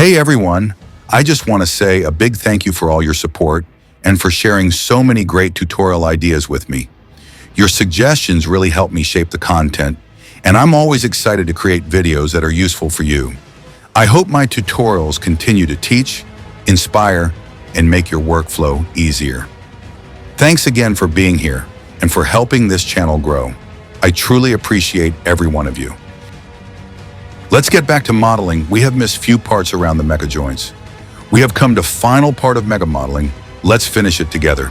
Hey everyone, I just want to say a big thank you for all your support and for sharing so many great tutorial ideas with me. Your suggestions really help me shape the content, and I'm always excited to create videos that are useful for you. I hope my tutorials continue to teach, inspire, and make your workflow easier. Thanks again for being here and for helping this channel grow. I truly appreciate every one of you. Let's get back to modeling. We have missed few parts around the mecha joints. We have come to final part of mecha modeling. Let's finish it together.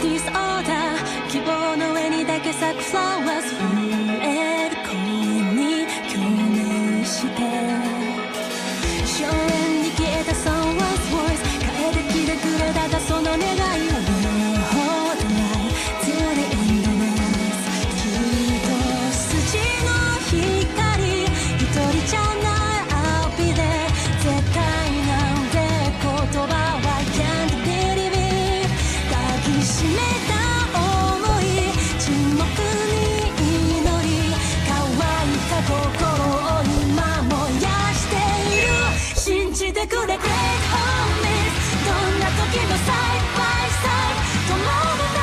Disorder 希望の上にだけ咲く flowers 震える声に共鳴して荘園に消えた someone's voice 変えてきてくれたがその願いは hold the light till the endless 一筋の光一人じゃない I'll be there 絶対なんて言葉は can't believe it 抱きしめた想い沈黙に祈り乾いた心を今燃やしている信じてくれ Great homies どんな時も side by side 止まるな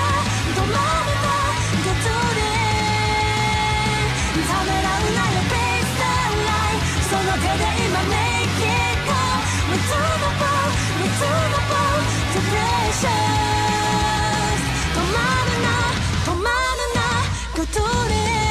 止まるな Go to the end ためらうなよ face the light その手で今 make it go Return the ball Return the ball to pressure止まるな止まるな Go to the end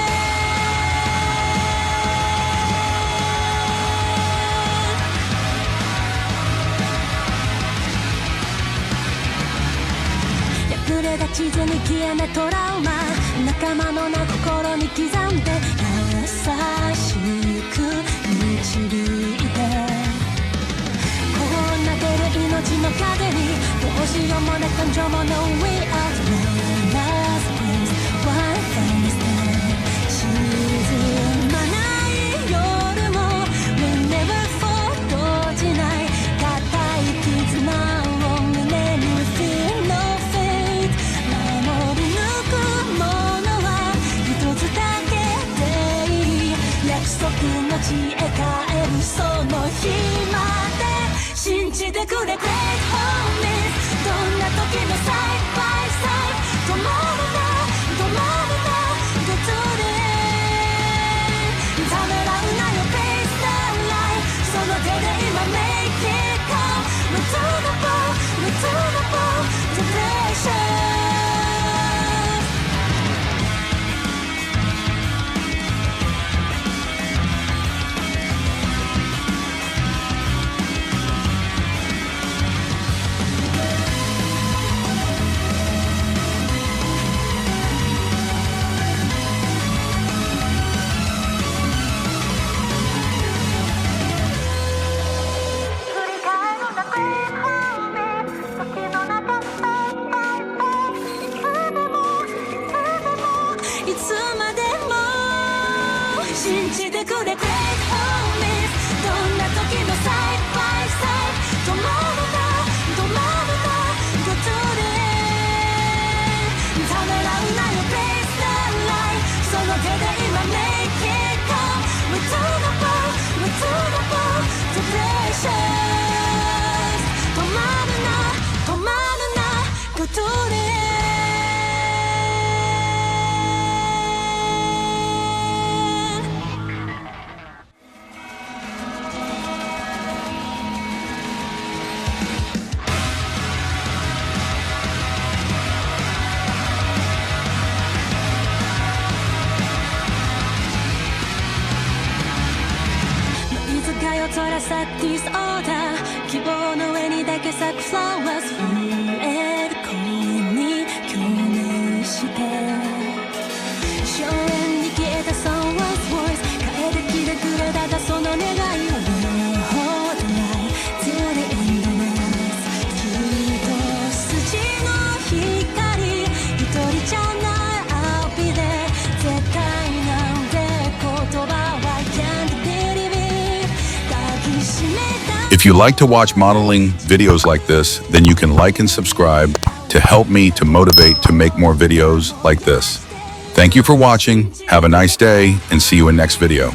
破れた地図に消えないトラウマ仲間のな心に刻んで優しく導いてこうなってる命の風にどうしようもない感情も No way out Last place One thing is there 沈まない夜も We never fall 閉じない固い絆を胸に Feel no fate 守り抜くものは一つだけでいい約束の地へ帰るその日まで信じてくれ Great homies どんな時も side by side 信じてくれ Great homies どんな時も Side by side 止まるな止まるな Go to the end ためらうなよ Face the light その手で今 Make it come We're to the ball We're to the ball To precious 止まるな止まるな Go to the end Disorder 希望の上にだけ咲く flowers 震える声に共鳴して荘園に消えた someone's voice 帰ってきてくれただその願いを Hold the light till the endless きっと筋の光一人じゃない I'll be there 絶対なんて言葉は I can't believe it If you like to watch modeling videos like this, then you can like and subscribe to help me to motivate to make more videos like this. Thank you for watching, have a nice day, and see you in next video.